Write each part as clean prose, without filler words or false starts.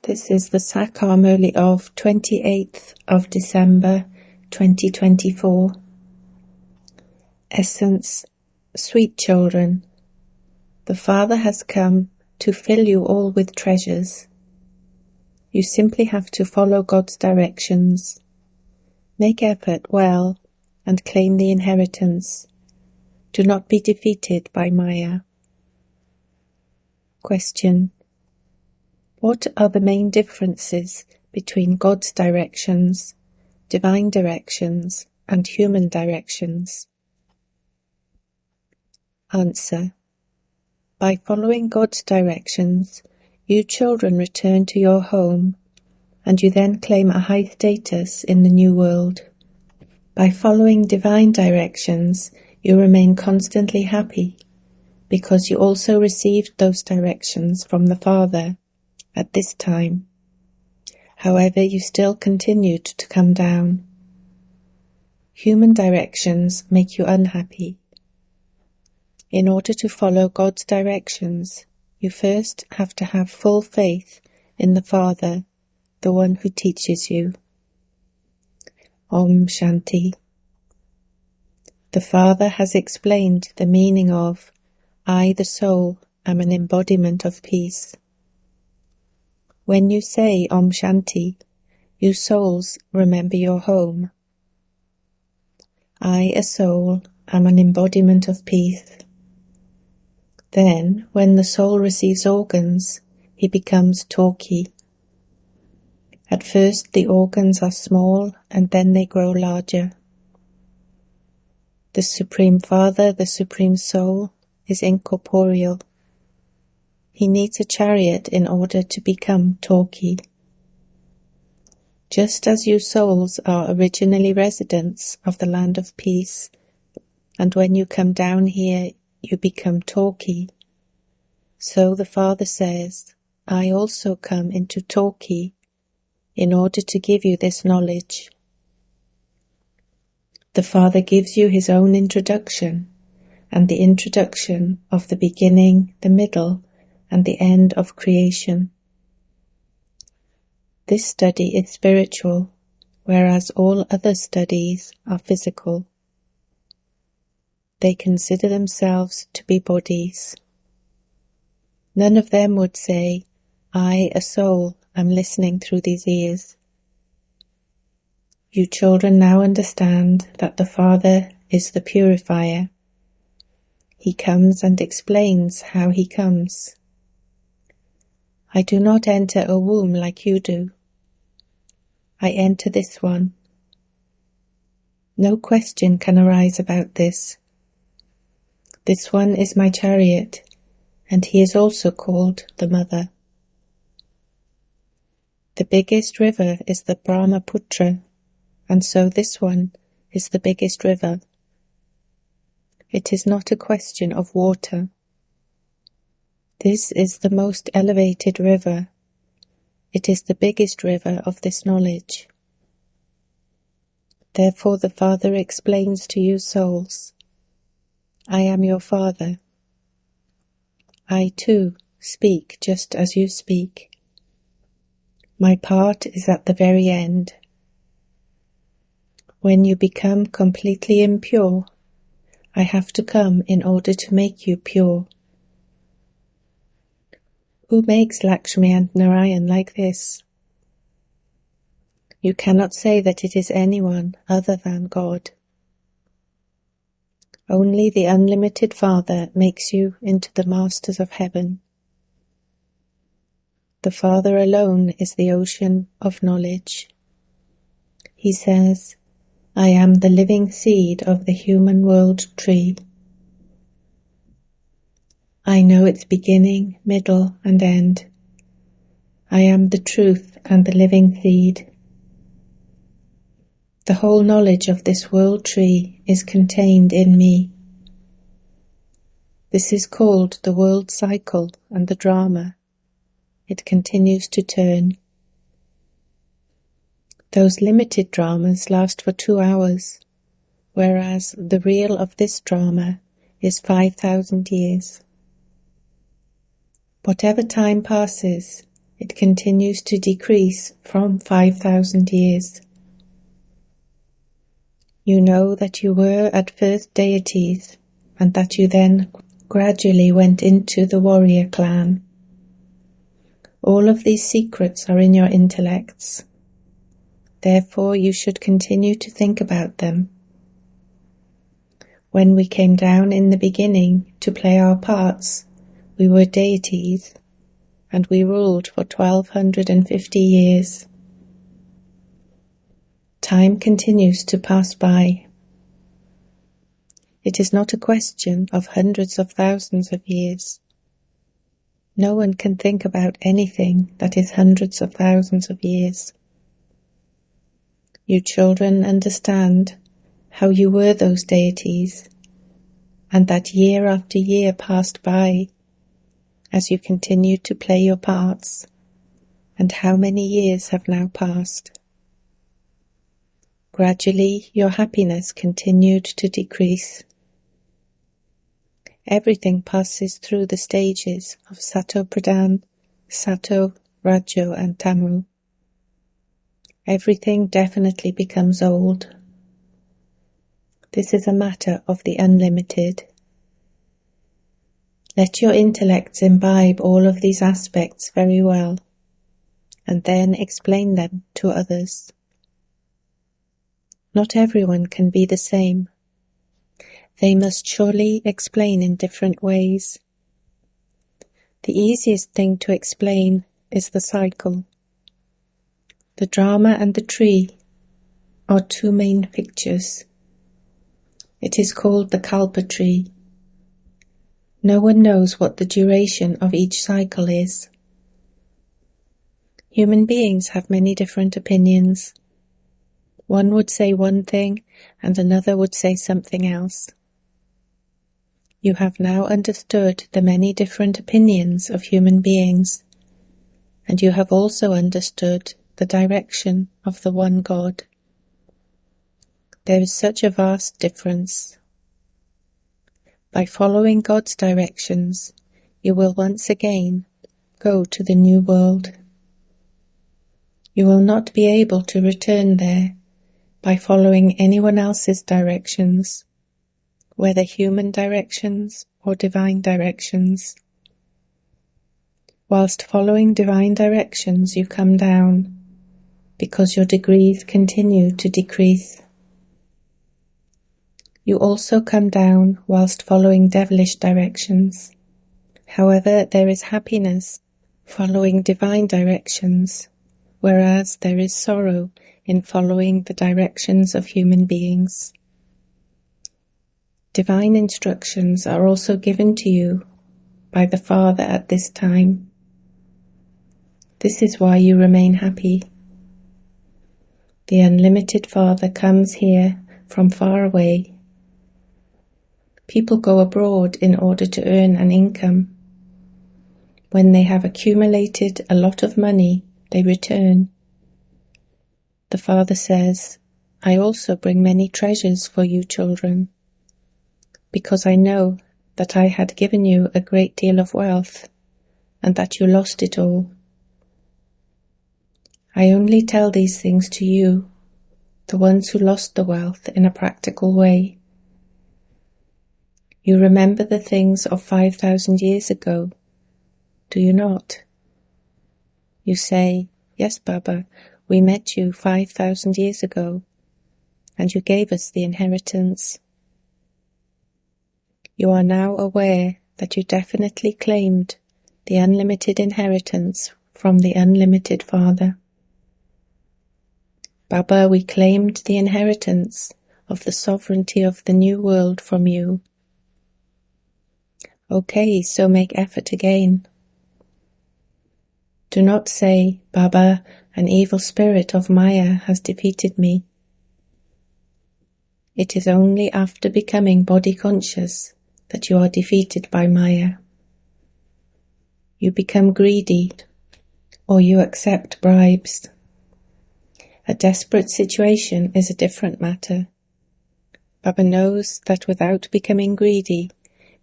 This is the Sakar Murli of 28th of December 2024. Essence, sweet children, the Father has come to fill you all with treasures. You simply have to follow God's directions. Make effort well and claim the inheritance. Do not be defeated by Maya. Question: what are the main differences between God's directions, divine directions, and human directions? Answer: by following God's directions, you children return to your home, and you then claim a high status in the new world. By following divine directions, you remain constantly happy, because you also received those directions from the Father at this time. However, you still continued to come down. Human directions make you unhappy. In order to follow God's directions, you first have to have full faith in the Father, the one who teaches you. Om Shanti. The Father has explained the meaning of I, the soul, am an embodiment of peace. When you say Om Shanti, you souls remember your home. I, a soul, am an embodiment of peace. Then, when the soul receives organs, he becomes talky. At first the organs are small and then they grow larger. The Supreme Father, the Supreme Soul, is incorporeal. He needs a chariot in order to become talky. Just as you souls are originally residents of the land of peace, and when you come down here you become talky, so the Father says, I also come into talky in order to give you this knowledge. The Father gives you his own introduction, and the introduction of the beginning, the middle, and the end of creation. This study is spiritual, whereas all other studies are physical. They consider themselves to be bodies. None of them would say, I, a soul, am listening through these ears. You children now understand that the Father is the purifier. He comes and explains how he comes. I do not enter a womb like you do. I enter this one. No question can arise about this. This one is my chariot, and he is also called the Mother. The biggest river is the Brahma and so this one is the biggest river. It is not a question of water. This is the most elevated river. It is the biggest river of this knowledge. Therefore the Father explains to you souls, I am your Father. I too speak just as you speak. My part is at the very end. When you become completely impure, I have to come in order to make you pure. Who makes Lakshmi and Narayan like this? You cannot say that it is anyone other than God. Only the unlimited Father makes you into the masters of heaven. The Father alone is the ocean of knowledge. He says, I am the living seed of the human world tree. I know its beginning, middle, and end. I am the truth and the living seed. The whole knowledge of this world tree is contained in me. This is called the world cycle and the drama. It continues to turn. Those limited dramas last for 2 hours, whereas the reel of this drama is 5,000 years. Whatever time passes, It continues to decrease from 5,000 years. You know that you were at first deities, and that you then gradually went into the warrior clan. All of these secrets are in your intellects. Therefore, you should continue to think about them. When we came down in the beginning to play our parts, we were deities, and we ruled for 1250 years. Time continues to pass by. It is not a question of hundreds of thousands of years. No one can think about anything that is hundreds of thousands of years. You children understand how you were those deities, and that year after year passed by as you continued to play your parts, and how many years have now passed. Gradually your happiness continued to decrease. Everything passes through the stages of Sato Pradhan, Sato, Rajo and Tamu. Everything definitely becomes old. This is a matter of the unlimited. Let your intellects imbibe all of these aspects very well, and then explain them to others. Not everyone can be the same. They must surely explain in different ways. The easiest thing to explain is the cycle. The drama and the tree are two main pictures. It is called the Kalpa tree. No one knows what the duration of each cycle is. Human beings have many different opinions. One would say one thing and another would say something else. You have now understood the many different opinions of human beings, and you have also understood the direction of the one God. There is such a vast difference. By following God's directions, you will once again go to the new world. You will not be able to return there by following anyone else's directions, whether human directions or divine directions. Whilst following divine directions, you come down, because your degrees continue to decrease. You also come down whilst following devilish directions. However, there is happiness following divine directions, whereas there is sorrow in following the directions of human beings. Divine instructions are also given to you by the Father at this time. This is why you remain happy. The unlimited Father comes here from far away. People go abroad in order to earn an income. When they have accumulated a lot of money, they return. The Father says, I also bring many treasures for you children, because I know that I had given you a great deal of wealth, and that you lost it all. I only tell these things to you, the ones who lost the wealth, in a practical way. You remember the things of 5,000 years ago, do you not? You say, yes, Baba, we met you 5,000 years ago, and you gave us the inheritance. You are now aware that you definitely claimed the unlimited inheritance from the unlimited Father. Baba, we claimed the inheritance of the sovereignty of the new world from you. Okay, so make effort again. Do not say, Baba, an evil spirit of Maya has defeated me. It is only after becoming body conscious that you are defeated by Maya. You become greedy, or you accept bribes. A desperate situation is a different matter. Baba knows that without becoming greedy,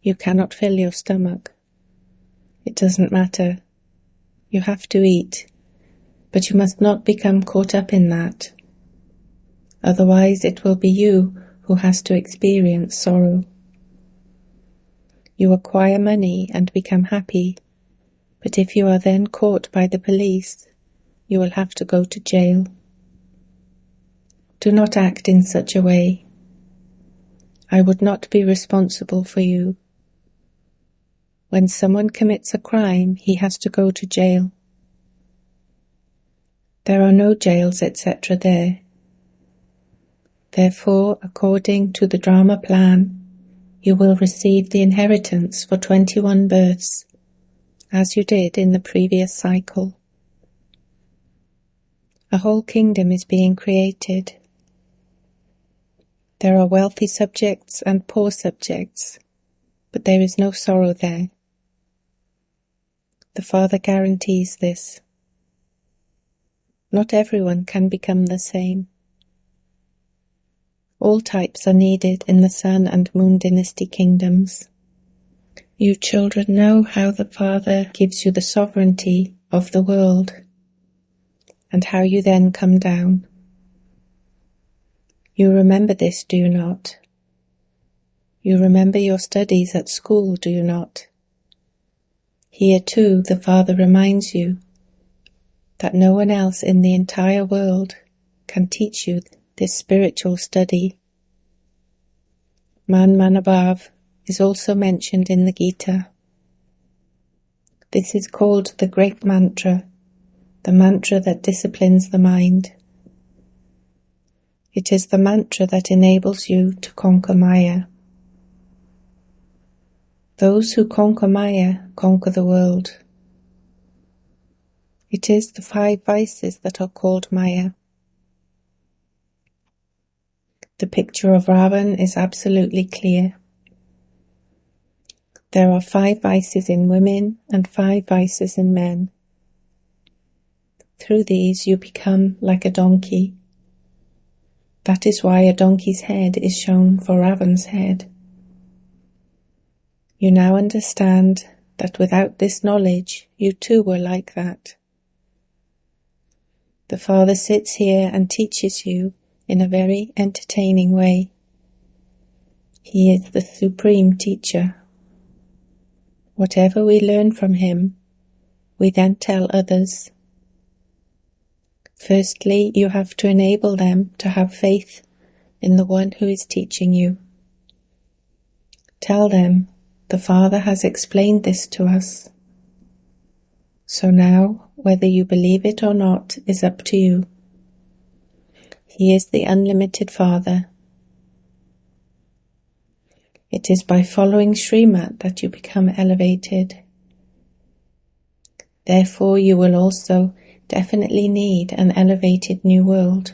you cannot fill your stomach. It doesn't matter. You have to eat, but you must not become caught up in that. Otherwise it will be you who has to experience sorrow. You acquire money and become happy, but if you are then caught by the police, you will have to go to jail. Do not act in such a way. I would not be responsible for you. When someone commits a crime, he has to go to jail. There are no jails, etc. there. Therefore, according to the drama plan, you will receive the inheritance for 21 births, as you did in the previous cycle. A whole kingdom is being created. There are wealthy subjects and poor subjects, but there is no sorrow there. The Father guarantees this. Not everyone can become the same. All types are needed in the Sun and Moon dynasty kingdoms. You children know how the Father gives you the sovereignty of the world, and how you then come down. You remember this, do you not? You remember your studies at school, do you not? Here too the Father reminds you that no one else in the entire world can teach you this spiritual study. Man Manabhav is also mentioned in the Gita. This is called the great mantra, the mantra that disciplines the mind. It is the mantra that enables you to conquer Maya. Those who conquer Maya conquer the world. It is the 5 vices that are called Maya. The picture of Ravan is absolutely clear. There are 5 vices in women and 5 vices in men. Through these you become like a donkey. That is why a donkey's head is shown for Ravan's head. You now understand that without this knowledge you too were like that. The Father sits here and teaches you in a very entertaining way. He is the supreme teacher. Whatever we learn from him, we then tell others. Firstly, you have to enable them to have faith in the one who is teaching you. Tell them, the Father has explained this to us. So now, whether you believe it or not is up to you. He is the unlimited Father. It is by following Srimad that you become elevated. Therefore, you will also definitely need an elevated new world.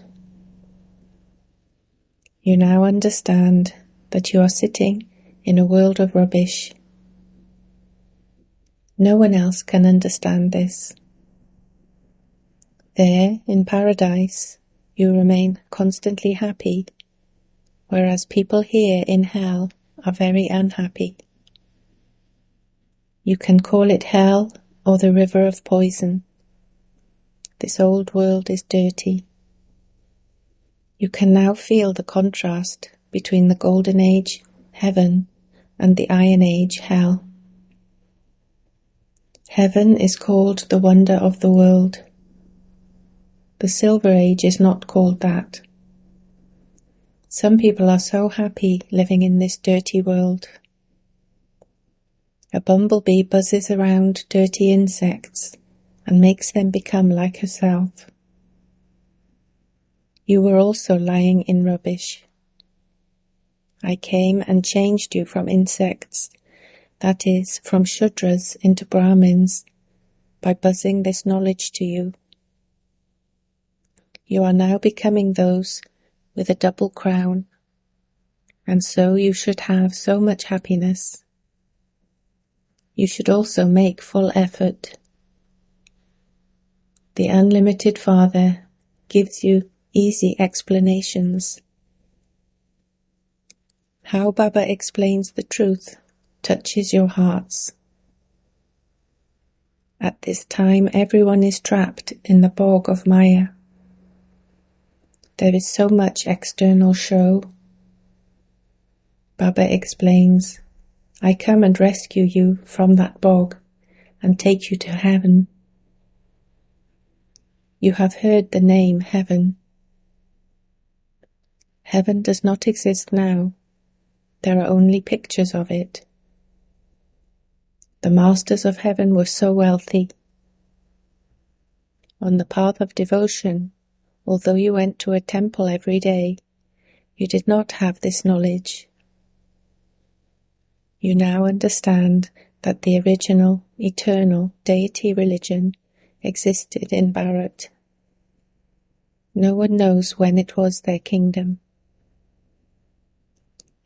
You now understand that you are sitting in a world of rubbish. No one else can understand this. There, in paradise, you remain constantly happy, whereas people here in hell are very unhappy. You can call it hell or the river of poison. This old world is dirty. You can now feel the contrast between the Golden Age, heaven, and the Iron Age, hell. Heaven is called the wonder of the world. The Silver Age is not called that. Some people are so happy living in this dirty world. A bumblebee buzzes around dirty insects and makes them become like herself. You were also lying in rubbish. I came and changed you from insects, that is, from Shudras into Brahmins, by buzzing this knowledge to you. You are now becoming those with a double crown, and so you should have so much happiness. You should also make full effort. The unlimited Father gives you easy explanations. How Baba explains the truth touches your hearts. At this time, everyone is trapped in the bog of Maya. There is so much external show. Baba explains, I come and rescue you from that bog and take you to heaven. You have heard the name heaven. Heaven does not exist now. There are only pictures of it. The masters of heaven were so wealthy. On the path of devotion, although you went to a temple every day, you did not have this knowledge. You now understand that the original, eternal deity religion existed in Bharat. No one knows when it was their kingdom.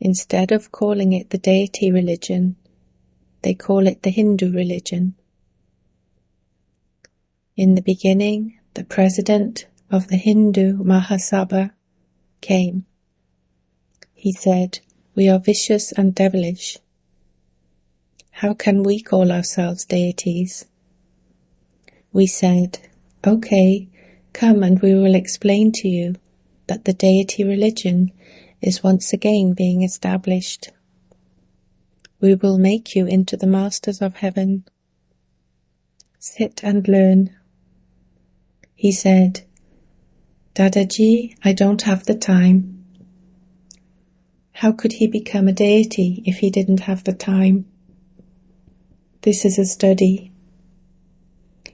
Instead of calling it the deity religion, they call it the Hindu religion. In the beginning, the president of the Hindu Mahasabha came. He said, "We are vicious and devilish. How can we call ourselves deities?" We said, "Okay, come and we will explain to you that the deity religion is once again being established. We will make you into the masters of heaven. Sit and learn." He said, "Dadaji, I don't have the time." How could he become a deity if he didn't have the time? This is a study.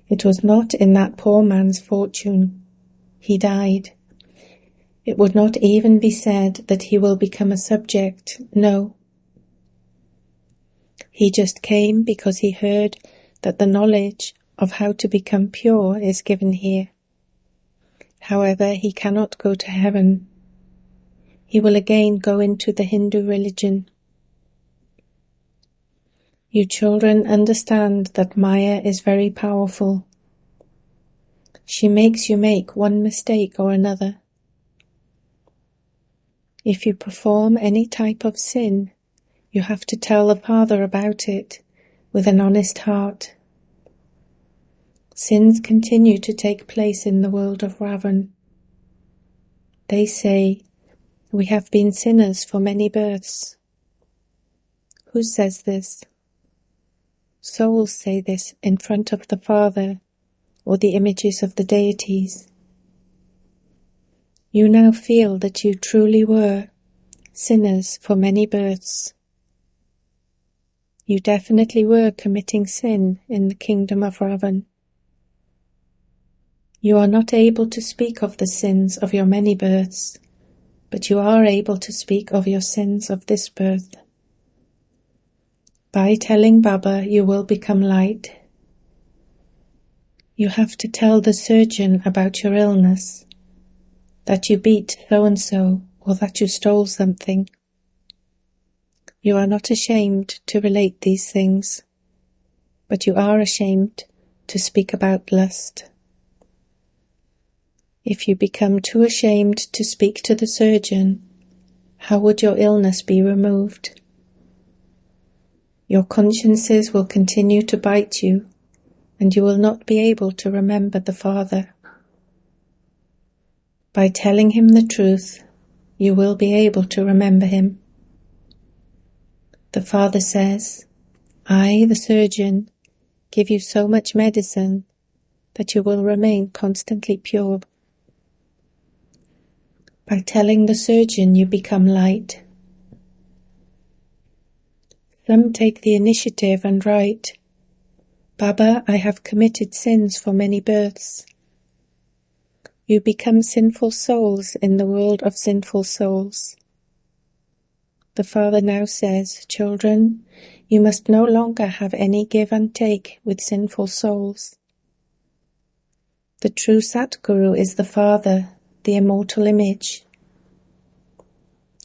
It was not in that poor man's fortune. He died. It would not even be said that he will become a subject. No. He just came because he heard that the knowledge of how to become pure is given here. However, he cannot go to heaven. He will again go into the Hindu religion. You children understand that Maya is very powerful. She makes you make one mistake or another. If you perform any type of sin, you have to tell the Father about it with an honest heart. Sins continue to take place in the world of Ravan. They say, "We have been sinners for many births." Who says this? Souls say this in front of the Father or the images of the deities. You now feel that you truly were sinners for many births. You definitely were committing sin in the kingdom of Ravan. You are not able to speak of the sins of your many births, but you are able to speak of your sins of this birth. By telling Baba, you will become light. You have to tell the surgeon about your illness, that you beat so-and-so, or that you stole something. You are not ashamed to relate these things, but you are ashamed to speak about lust. If you become too ashamed to speak to the surgeon, how would your illness be removed? Your consciences will continue to bite you, and you will not be able to remember the Father. By telling him the truth, you will be able to remember him. The Father says, "I, the surgeon, give you so much medicine that you will remain constantly pure." By telling the surgeon, you become light. Some take the initiative and write, "Baba, I have committed sins for many births." You become sinful souls in the world of sinful souls. The Father now says, "Children, you must no longer have any give and take with sinful souls." The true Satguru is the Father, the immortal image.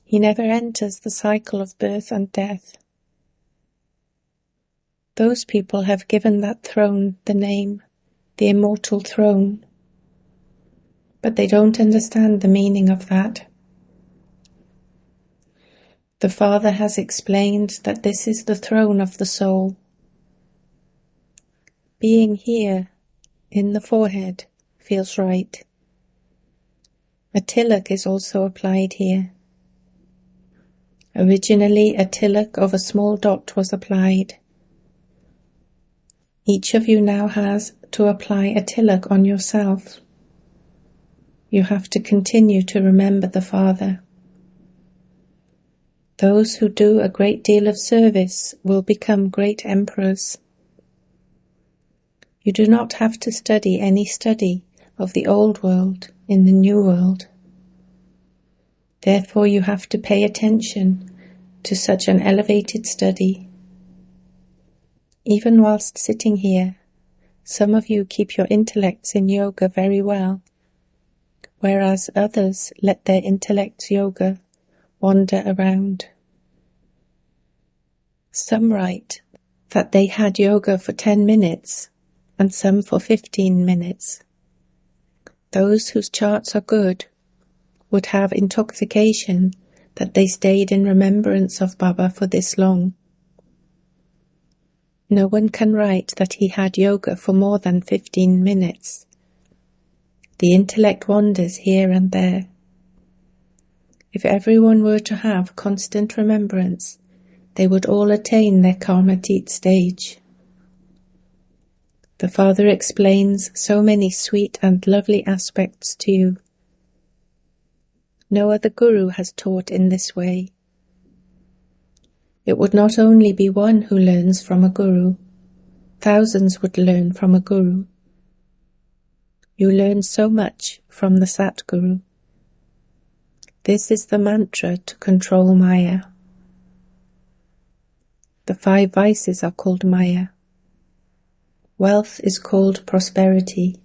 He never enters the cycle of birth and death. Those people have given that throne the name, the immortal throne. But they don't understand the meaning of that. The Father has explained that this is the throne of the soul. Being here, in the forehead, feels right. A tilak is also applied here. Originally, a tilak of a small dot was applied. Each of you now has to apply a tilak on yourself. You have to continue to remember the Father. Those who do a great deal of service will become great emperors. You do not have to study any study of the old world in the new world. Therefore you have to pay attention to such an elevated study. Even whilst sitting here, some of you keep your intellects in yoga very well, whereas others let their intellect's yoga wander around. Some write that they had yoga for 10 minutes and some for 15 minutes. Those whose charts are good would have intoxication that they stayed in remembrance of Baba for this long. No one can write that he had yoga for more than 15 minutes. The intellect wanders here and there. If everyone were to have constant remembrance, they would all attain their karmatit stage. The Father explains so many sweet and lovely aspects to you. No other guru has taught in this way. It would not only be one who learns from a guru, thousands would learn from a guru. You learn so much from the Satguru. This is the mantra to control Maya. The 5 vices are called Maya. Wealth is called prosperity.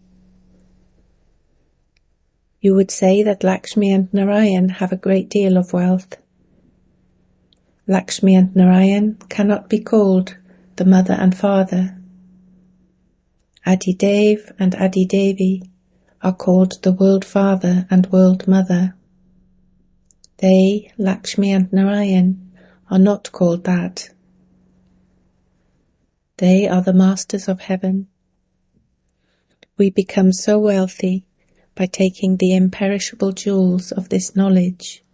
You would say that Lakshmi and Narayan have a great deal of wealth. Lakshmi and Narayan cannot be called the mother and father. Adidev and Adidevi are called the world father and world mother. They, Lakshmi and Narayan, are not called that. They are the masters of heaven. We become so wealthy by taking the imperishable jewels of this knowledge.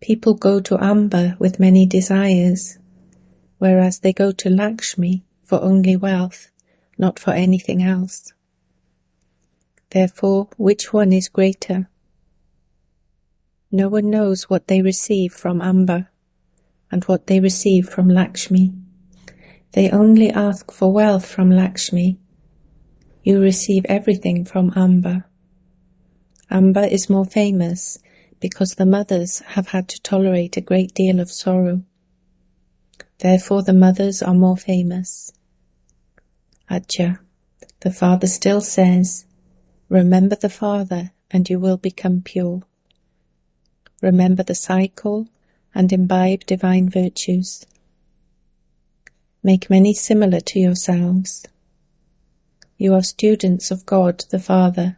People go to Amba with many desires, whereas they go to Lakshmi for only wealth, not for anything else. Therefore, which one is greater? No one knows what they receive from Amba and what they receive from Lakshmi. They only ask for wealth from Lakshmi. You receive everything from Amba. Amba is more famous because the mothers have had to tolerate a great deal of sorrow. Therefore the mothers are more famous. Acha, the Father still says, remember the Father and you will become pure. Remember the cycle and imbibe divine virtues. Make many similar to yourselves. You are students of God the Father.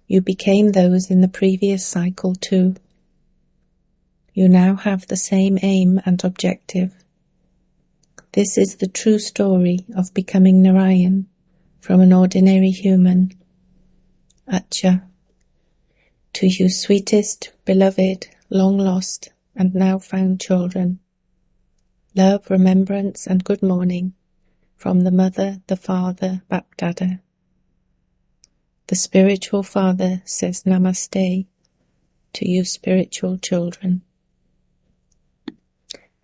You became those in the previous cycle too. You now have the same aim and objective. This is the true story of becoming Narayan from an ordinary human. Acha. To you sweetest, beloved, long lost, and now found children. Love, remembrance, and good morning from the Mother, the Father, Bapdada. The Spiritual Father says Namaste to you spiritual children.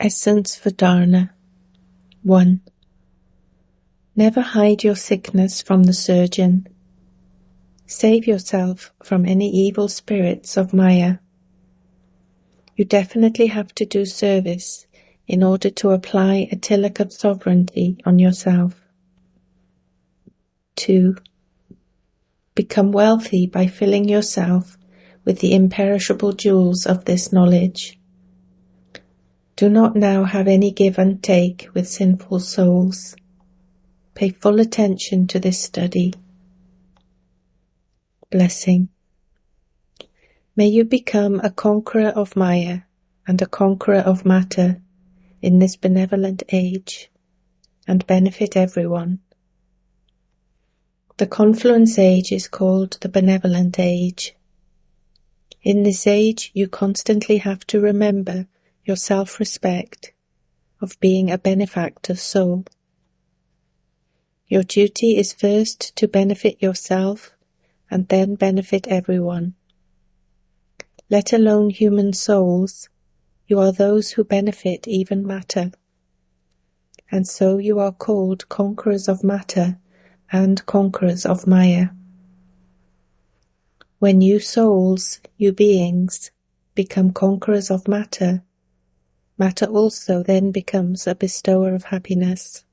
Essence for Dharana. 1. Never hide your sickness from the surgeon. Save yourself from any evil spirits of Maya. You definitely have to do service in order to apply a tilak of sovereignty on yourself. 2. Become wealthy by filling yourself with the imperishable jewels of this knowledge. Do not now have any give and take with sinful souls. Pay full attention to this study. Blessing. May you become a conqueror of Maya and a conqueror of matter in this benevolent age. and benefit everyone. The confluence age is called the benevolent age. In this age, you constantly have to remember your self-respect of being a benefactor soul. Your duty is first to benefit yourself and then benefit everyone. Let alone human souls, you are those who benefit even matter. And so you are called conquerors of matter and conquerors of Maya. When you souls, you beings, become conquerors of matter, matter also then becomes a bestower of happiness.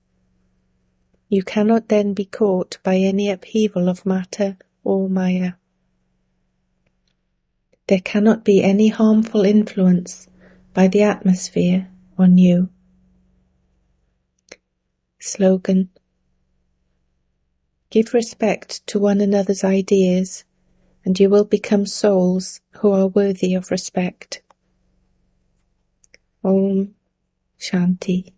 You cannot then be caught by any upheaval of matter or Maya. There cannot be any harmful influence by the atmosphere on you. Slogan: give respect to one another's ideas, and you will become souls who are worthy of respect. Om Shanti.